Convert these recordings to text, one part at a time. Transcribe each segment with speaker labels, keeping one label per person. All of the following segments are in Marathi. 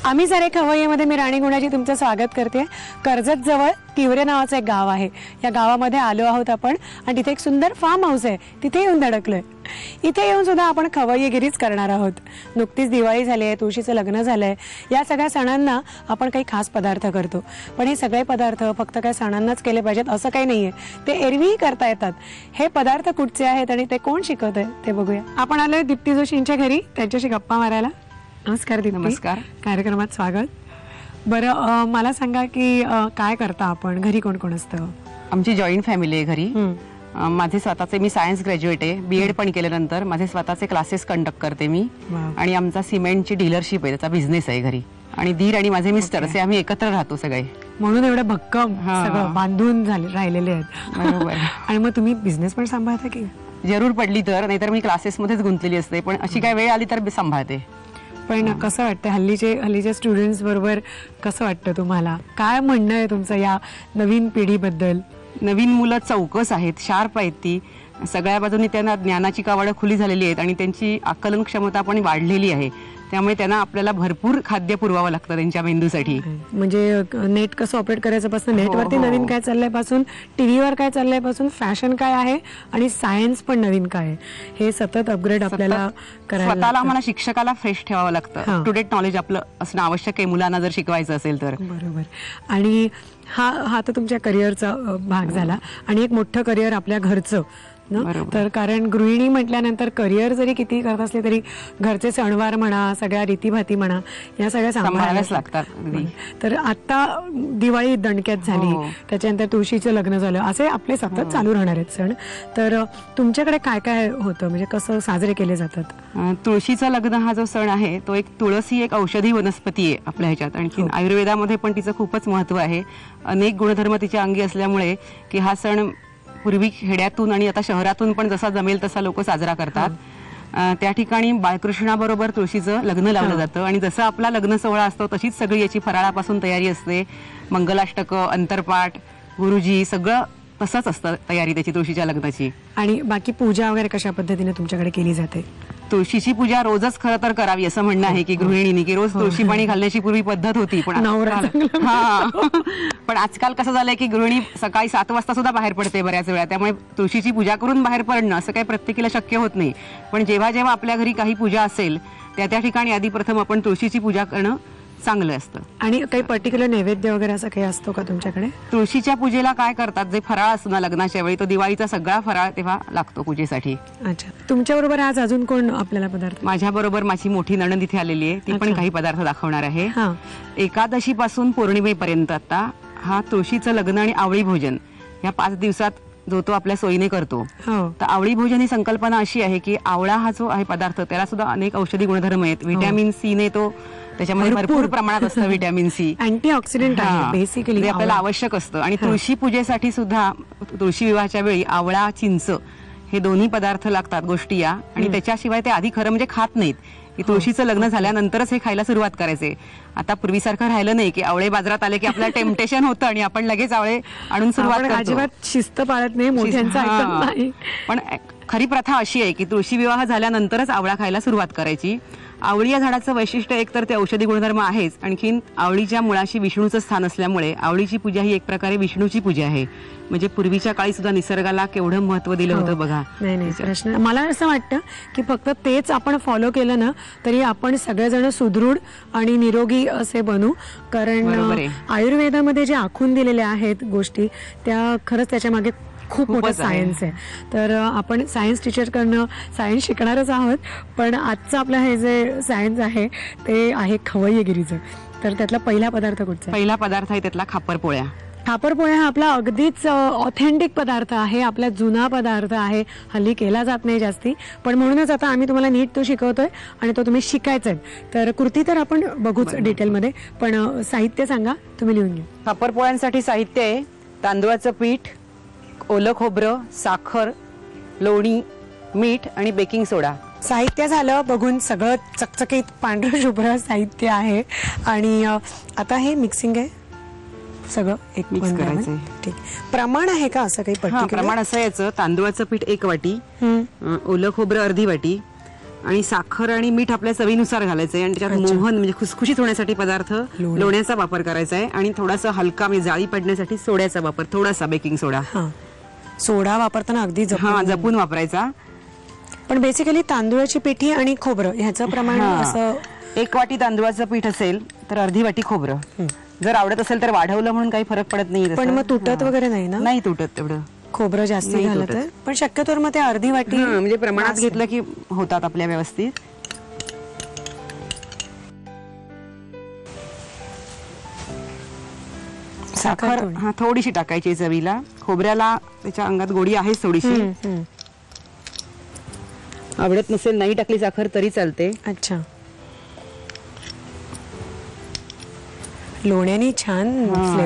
Speaker 1: आम्ही सारे खवय्येमध्ये मी राणी गुणाजी तुमचं स्वागत करते। कर्जत जवळ तिवरे नावाचं एक गाव आहे। या गावामध्ये आलो आहोत आपण आणि तिथे एक सुंदर फार्म हाऊस आहे, तिथे येऊन धडकलोय। इथे येऊन सुद्धा आपण खवय्येगिरीच करणार आहोत। नुकतीच दिवाळी झाली आहे, तुळशीचं लग्न झालंय। या सगळ्या सणांना आपण काही खास पदार्थ करतो, पण हे सगळे पदार्थ फक्त काही सणांनाच केले पाहिजेत असं काही नाहीये, ते एरवीही करता येतात। हे पदार्थ कुठचे आहेत आणि ते कोण शिकवतंय ते बघूया। आपण आलोय दीप्ती जोशींच्या घरी, त्यांच्याशी गप्पा मारायला। नमस्कार दीप्ती।
Speaker 2: नमस्कार,
Speaker 1: कार्यक्रमात स्वागत। बरं, मला सांगा की काय करता आपण, घरी कोण कोण असतं?
Speaker 2: आमची जॉईंट फॅमिली आहे घरी। माझे स्वतःचे, मी सायन्स ग्रॅज्युएट आहे, बीएड पण केल्यानंतर माझे स्वतःचे क्लासेस कंडक्ट करते मी। आणि आमचा सिमेंटची डीलरशिप आहे, त्याचा बिझनेस आहे घरी। आणि दीर आणि माझे मिस्टर असे आम्ही एकत्र राहतो सगळे,
Speaker 1: म्हणून एवढं भक्कम सगळं बांधून राहिलेले आहेत।
Speaker 2: बरोबर।
Speaker 1: आणि मग तुम्ही बिझनेस पण सांभाळता की?
Speaker 2: जरूर पडली तर, नाहीतर मी क्लासेसमध्येच गुंतलेली असते, पण अशी काय वेळ आली तर सांभाळते।
Speaker 1: पण कसं वाटतं हल्लीच्या स्टुडंट्स बरोबर, कसं वाटतं तुम्हाला? काय म्हणणं आहे तुमचं या नवीन पिढीबद्दल?
Speaker 2: नवीन मुलं चौकस आहेत, शार्प आहेत, ती सगळ्या बाजूनी त्यांना ज्ञानाची कावडं खुली झालेली आहेत आणि त्यांची आकलन क्षमता पण वाढलेली आहे। त्यामुळे त्यांना आपल्याला भरपूर खाद्य पुरवावं लागतं त्यांच्या मेंदूसाठी।
Speaker 1: म्हणजे नेट कसं ऑपरेट करायचं पासून, नेटवरती नवीन काय चाललंय पासून, टीव्हीवर काय चाललंय पासून, फॅशन काय आहे आणि सायन्स पण नवीन काय आहे, हे सतत अपग्रेड आपल्याला करायला
Speaker 2: स्वतःला आम्हाला शिक्षकाला फ्रेश ठेवावं लागतं। अप टू डेट नॉलेज आपलं असणं आवश्यक आहे मुलांना जर शिकवायचं असेल तर।
Speaker 1: बरोबर। आणि हा तर तुमच्या करिअरचा भाग झाला, आणि एक मोठं करिअर आपल्या घरचं ना, तर कारण गृहिणी म्हटल्यानंतर करिअर जरी किती करत असले तरी घरचे सणवार म्हणा, सगळ्या रीतीभाती म्हणा, या सगळ्या सांभाळाव्याच
Speaker 2: लागतात।
Speaker 1: तर आता दिवाळी दणक्यात झाली, त्याच्यानंतर तुळशीचं लग्न झालं, असे आपले सतत चालू राहणार आहेत सण। तर तुमच्याकडे काय काय होतं, म्हणजे कसं साजरे केले जातात?
Speaker 2: तुळशीचं लग्न हा जो सण आहे तो एक, तुळस ही एक औषधी वनस्पती आहे आपल्या ह्याच्यात, आणखी आयुर्वेदामध्ये पण तिचं खूपच महत्व आहे। अनेक गुणधर्म तिच्या अंगी असल्यामुळे की हा सण पूर्वी खेड्यातून आणि आता शहरातून पण जसा जमेल तसा लोक साजरा करतात। त्या ठिकाणी बाळकृष्णाबरोबर तुळशीचं लग्न लावलं जातं, आणि जसं आपला लग्न सोहळा असतो तशीच सगळी याची फराळापासून तयारी असते। मंगलाष्टक, अंतरपाठ, गुरुजी, सगळं तसंच असतं तयारी त्याची तुळशीच्या लग्नाची।
Speaker 1: आणि बाकी पूजा वगैरे कशा पद्धतीने तुमच्याकडे केली जाते?
Speaker 2: तुळशीची पूजा रोजच खरं तर करावी असं म्हणणं आहे की गृहिणींनी, की रोज तुळशी पाणी घालण्याची पूर्वी पद्धत होती, पण पण आजकाल कसं झालंय की गृहिणी सकाळी 7 वाजता सुद्धा बाहेर पडते बऱ्याच वेळा, त्यामुळे तुळशीची पूजा करून बाहेर पडणं असं काही प्रत्येकीला शक्य होत नाही। पण जेव्हा जेव्हा आपल्या घरी काही पूजा असेल त्या ठिकाणी आधी प्रथम आपण तुळशीची पूजा करणं चांगलं असतं।
Speaker 1: आणि काही पर्टिक्युलर नैवेद्य वगैरे असं काही असतो का तुमच्याकडे?
Speaker 2: तुळशीच्या पूजेला काय करतात, जे फराळ असतो ना लग्नाच्या वेळी, तो दिवाळीचा सगळा फराळ तेव्हा लागतो पूजेसाठी।
Speaker 1: अच्छा, तुमच्या बरोबर आज अजून कोण आपल्याला पदार्थ?
Speaker 2: माझ्या बरोबर माझी मोठी नणंद इथे आलेली आहे, ती पण काही पदार्थ दाखवणार आहे। एकादशी पासून पौर्णिमेपर्यंत आता हा तुळशीचं लग्न आणि आवळी भोजन या 5 दिवसात जो तो आपल्या सोयीने करतो। तर आवळी भोजन ही संकल्पना अशी आहे की आवळा हा जो आहे पदार्थ, त्याला सुद्धा अनेक औषधी गुणधर्म आहेत। व्हिटॅमिन सी ने तो त्याच्यामध्ये भरपूर प्रमाणात असतं व्हिटॅमिन सी,
Speaker 1: अँटीऑक्सिडंट आहे बेसिकली,
Speaker 2: आपल्याला आवश्यक असतं। आणि तुळशी पूजेसाठी सुद्धा तुळशी विवाहाच्या वेळी आवळा, चिंच हे दोन्ही पदार्थ लागतात गोष्टी या, आणि त्याच्याशिवाय ते आधी खरं म्हणजे खात नाहीत, की तुळशीचं लग्न झाल्यानंतरच हे खायला सुरुवात करायचे। आता पूर्वीसारखं राहिलं नाही की आवळे बाजारात आले की आपल्याला टेम्पटेशन होतं आणि आपण लगेच आवळे आणून सुरुवात करतो।
Speaker 1: अजिबात शिस्त पाळत नाही, मोठ्यांचं ऐकत नाही।
Speaker 2: पण खरी प्रथा अशी आहे की तुळशी विवाह झाल्यानंतरच आवळा खायला सुरुवात करायची। आवळी या झाडाचं वैशिष्ट्य एक तर ते औषधी गुणधर्म आहेच, आणखीन आवळीच्या मुळाशी विष्णूचं स्थान असल्यामुळे आवळीची पूजा ही एक प्रकारे विष्णूची पूजा आहे। म्हणजे पूर्वीच्या काळी सुद्धा निसर्गाला केवढं महत्व दिलं होतं बघा।
Speaker 1: नाही प्रश्न, मला असं वाटतं की फक्त तेच आपण फॉलो केलं ना तरी आपण सगळेजण सुदृढ आणि निरोगी असे बनू, कारण आयुर्वेदामध्ये जे आखून दिलेल्या आहेत गोष्टी त्या खरंच त्याच्या मागे खूप मोठं सायन्स आहे। तर आपण सायन्स टीचर करणं, सायन्स शिकणारच आहोत, पण आजचं आपलं हे जे सायन्स आहे ते आहे खवय्येगिरीचं। तर त्यातला पहिला पदार्थ कुठचा?
Speaker 2: पहिला पदार्थ आहे त्यातला खापरपोळ्या।
Speaker 1: खापरपोळ्या हा आपला अगदीच ऑथेंटिक पदार्थ आहे, आपला जुना पदार्थ आहे, हल्ली केला जात नाही जास्ती, पण म्हणूनच आता आम्ही तुम्हाला नीट तो शिकवतोय आणि तो तुम्ही शिकायचा आहे। तर कृती तर आपण बघूच डिटेलमध्ये, पण साहित्य सांगा, तुम्ही लिहून घ्या।
Speaker 2: खापरपोळ्यांसाठी साहित्य आहे तांदूळाचं पीठ, ओलं खोबरं, साखर, लोणी, मीठ आणि बेकिंग सोडा।
Speaker 1: साहित्य झालं बघून, सगळं चकचकीत पांढरं शुभ्र साहित्य आहे, आणि आता हे मिक्सिंग आहे सगळं एक
Speaker 2: मिक्स करायचं।
Speaker 1: ठीक, प्रमाण आहे का असं काही पर्टिक्युलर?
Speaker 2: प्रमाण असं याचं, तांदूळाचं पीठ 1 वाटी, ओलं खोबरं अर्धी वाटी, आणि साखर आणि मीठ आपल्या चवीनुसार घालायचंय आणि त्याच्यात मोहन म्हणजे खुसखुशीत होण्यासाठी पदार्थ लोण्याचा वापर करायचा आहे आणि थोडासा हलका म्हणजे जाळी पडण्यासाठी सोड्याचा वापर, थोडासा बेकिंग सोडा.
Speaker 1: सोडा वापरताना अगदी
Speaker 2: जपून वापरायचा.
Speaker 1: पण बेसिकली तांदूळाची पिठी आणि खोबरं ह्याचं प्रमाण असं
Speaker 2: 1 वाटी तांदूळाचं पीठ असेल तर अर्धी वाटी खोबरं. जर आवडत असेल तर वाढवलं म्हणून काही फरक पडत नाही.
Speaker 1: पण मग तुटत वगैरे नाही ना?
Speaker 2: नाही तुटत तेवढं.
Speaker 1: खोबरं जास्त घालत आहे पण शक्यतोवर मग ते अर्धी वाटी
Speaker 2: म्हणजे प्रमाणात घेतलं की होतात आपल्या व्यवस्थित. साखर थोडीशी टाकायची चवीला. खोबऱ्याला त्याच्या अंगात गोडी आहेच थोडीशी. आवडत नसेल नाही टाकली साखर तरी चालते.
Speaker 1: अच्छा. लोण्याने छान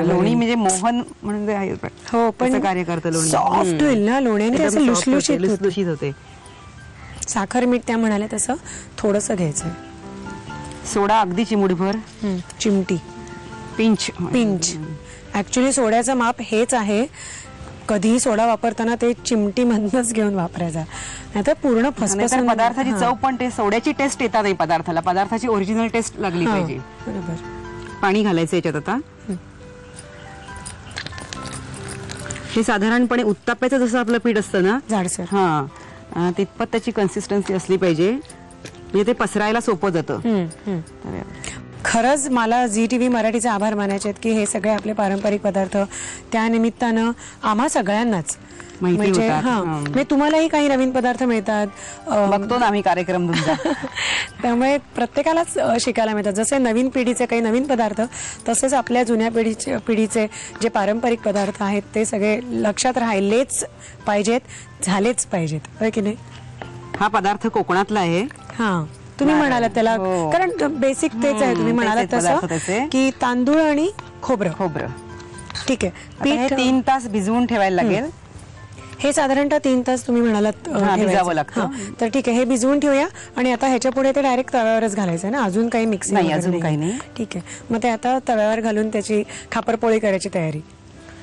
Speaker 2: लोणी म्हणजे मोहन म्हणून
Speaker 1: हो पण
Speaker 2: कार्य करतं लोणी.
Speaker 1: सॉफ्ट होईल ना लोण्याने, असं लुसलुशीत
Speaker 2: होते.
Speaker 1: साखर मीठ त्या म्हणाले तसं थोडंसं घ्यायचं.
Speaker 2: सोडा अगदी चिमूटभर,
Speaker 1: चिमटी, पिंच. ऍक्च्युली सोड्याचं माप हेच आहे. कधीही सोडा वापरताना ते चिमटी मधनच घेऊन वापरायचा, नाहीतर पूर्ण फसफसून
Speaker 2: पदार्थाची चव पण ते सोड्याची टेस्ट येतात नाही पदार्थाला. पदार्थाची ओरिजिनल टेस्ट लागली पाहिजे.
Speaker 1: बरोबर.
Speaker 2: पाणी घालायचं याच्यात आता. हे साधारणपणे उत्ताप्याचं जसं आपलं पीठ असतं ना
Speaker 1: जाडसर,
Speaker 2: तितपत त्याची कन्सिस्टन्सी असली पाहिजे म्हणजे ते पसरायला सोपं जातं.
Speaker 1: खरंच मला झी टीव्ही मराठीचे आभार मानायचे आहेत की हे सगळे आपले पारंपरिक पदार्थ त्या निमित्तानं आम्हा सगळ्यांनाच म्हणजे तुम्हालाही काही नवीन पदार्थ मिळतात.
Speaker 2: बघतो ना आम्ही कार्यक्रम तुमचा.
Speaker 1: त्यामुळे प्रत्येकालाच शिकायला मिळतात. जसे नवीन पिढीचे काही नवीन पदार्थ तसेच आपल्या जुन्या पिढीचे जे पारंपरिक पदार्थ आहेत ते सगळे लक्षात राहिलेच पाहिजेत, झालेच पाहिजेत, होय की नाही?
Speaker 2: हा पदार्थ कोकणातला आहे.
Speaker 1: तुम्ही म्हणालात त्याला कारण बेसिक तेच आहे. तुम्ही म्हणालात तसं की तांदूळ आणि खोबरं. ठीक आहे.
Speaker 2: पीठ 3 तास भिजवून ठेवायला लागेल.
Speaker 1: हे साधारणतः 3 तास तुम्ही म्हणालात
Speaker 2: भिजावं लागतं.
Speaker 1: तर ठीक आहे, हे भिजवून ठेवूया आणि आता ह्याच्या पुढे ते डायरेक्ट तव्यावरच घालायचं ना? अजून काही मिक्सिंग
Speaker 2: नाही, अजून काही नाही.
Speaker 1: ठीक आहे. मग ते आता तव्यावर घालून त्याची खापरपोळी करायची तयारी.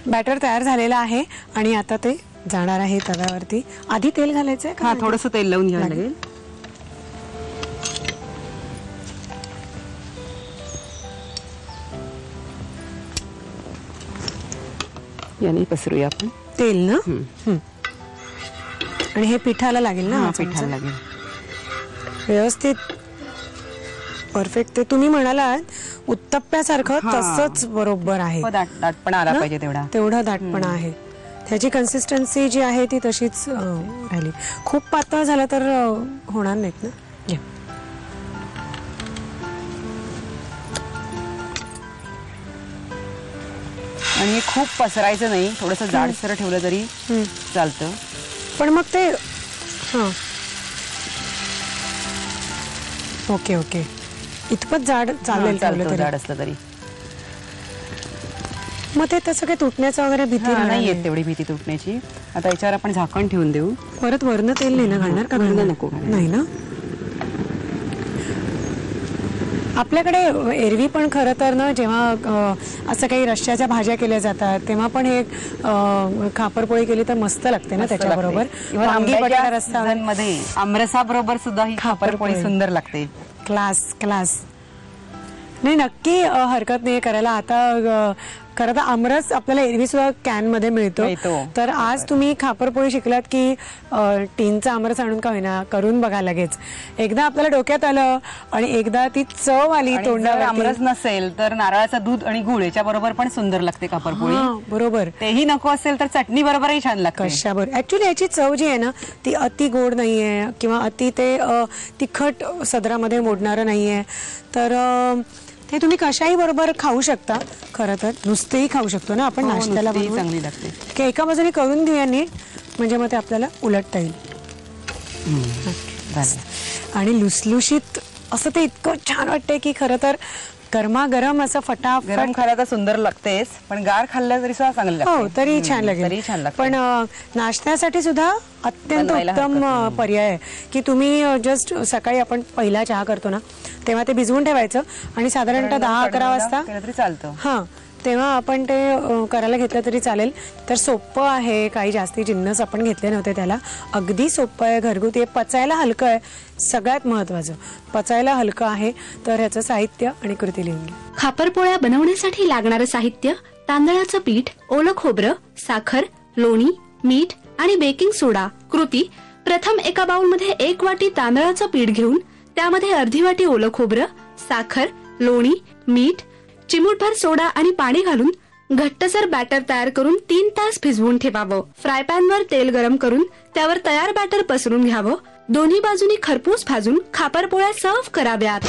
Speaker 1: बॅटर तयार झालेला आहे आणि आता ते जाणार आहे तव्यावरती. आधी तेल घालायचंय का?
Speaker 2: थोडंसं तेल लावून घ्यायला लागेल. याने पसरूया आपण
Speaker 1: तेल ना. आणि हे पिठाला लागेल ना?
Speaker 2: पिठाला लागेल
Speaker 1: व्यवस्थित परफेक्ट. ते तुम्ही म्हणालात उत्तप्प्यासारखं तसंच बरोबर आहे.
Speaker 2: दाटपणा आला पाहिजे
Speaker 1: तेवढा दाटपणा आहे. त्याची कन्सिस्टन्सी जी आहे ती तशीच राहिली. खूप पातळ झालं तर होणार नाहीत ना.
Speaker 2: आणि खूप पसरायचं नाही, थोडंसं जाडसर ठेवलं तरी चालतं.
Speaker 1: पण मग ते ओके इतपत जाड चालेल
Speaker 2: जाड असलं तरी.
Speaker 1: मग ते तसं काही तुटण्याचं वगैरे भीती
Speaker 2: नाही येत, तेवढी भीती तुटण्याची. आता याच्यावर आपण झाकण ठेवून देऊ.
Speaker 1: परत वरनं तेल नाही ना घालणार का?
Speaker 2: नको.
Speaker 1: नाही ना. आपल्याकडे एरवी पण खरं तर ना जेव्हा असं काही रश्श्याच्या भाज्या केल्या जातात तेव्हा पण हे खापरपोळी केली तर मस्त लागते ना त्याच्याबरोबर. वांगी बटाटा रस्सा
Speaker 2: मध्ये आमरसा बरोबर सुद्धा ही खापरपोळी सुंदर लागते.
Speaker 1: क्लास. नाही, नक्की हरकत नाही करायला. आता खरं तर आमरस आपल्याला एरवी सुद्धा कॅन मध्ये मिळतो. तर आज तुम्ही खापरपोळी शिकलात की टीनचा आमरस आणून का होईना करून बघा लगेच. एकदा आपल्याला डोक्यात आलं आणि एकदा ती चव आली तोंडावर.
Speaker 2: आमरस नसेल तर नारळाचं दूध आणि गुळ याच्या बरोबर पण सुंदर लागते खापरपोळी.
Speaker 1: बरोबर.
Speaker 2: तेही नको असेल तर चटणी बरोबरही छान लागते.
Speaker 1: कशाबरोबर? ऍक्च्युली याची चव जी आहे ना ती अति गोड नाहीये किंवा अति ते तिखट सदरामध्ये मोडणारं नाहीये. तर ते तुम्ही कशाही बरोबर खाऊ शकता. खरं तर नुसतेही खाऊ शकतो ना आपण नाश्त्याला.
Speaker 2: चांगली लागते
Speaker 1: की एका बाजूने करून घेऊया नीट म्हणजे मग ते आपल्याला उलटता येईल. आणि लुसलुशीत असं ते इतकं छान वाटतंय की खरं तर गरमागरम असं फटाफट.
Speaker 2: गरम खायला तर सुंदर लागतेच पण गार खाल्लं तरी सुद्धा चांगलं लागतं.
Speaker 1: हो, तरी छान लागेल. पण नाश्त्यासाठी सुद्धा अत्यंत उत्तम पर्याय आहे की तुम्ही जस्ट सकाळी आपण पहिला चहा करतो ना तेव्हा ते भिजवून ठेवायचं आणि साधारणतः 10-11 वाजता
Speaker 2: तरी चालतं.
Speaker 1: तेव्हा आपण ते करायला घेतलं तरी चालेल. तर सोपं आहे, काही जास्ती जिन्नस आपण घेतले नव्हते त्याला. अगदी सोपं आहे, घरगुती आहे, पचायला हलकं आहे. सगळ्यात महत्त्वाचं पचायला हलकं आहे. तर ह्याचं साहित्य आणि कृती लिहून घ्या.
Speaker 3: खापरपोळ्या बनवण्यासाठी लागणारं साहित्य: तांदळाचं पीठ, ओलं खोबरं, साखर, लोणी, मीठ आणि बेकिंग सोडा. कृती: प्रथम एका बाउलमध्ये 1 वाटी तांदळाचं पीठ घेऊन त्यामध्ये अर्धी वाटी ओलं खोबरं, साखर, लोणी, मीठ, चिमूटभर सोडा आणि पाणी घालून घट्टसर बॅटर तयार करून 3 तास भिजवून ठेवावं. फ्राय पॅन वर तेल गरम करून त्यावर तयार बॅटर पसरून घ्यावं. दोन्ही बाजूनी खरपूस भाजून खापरपोळ्या सर्व्ह कराव्यात.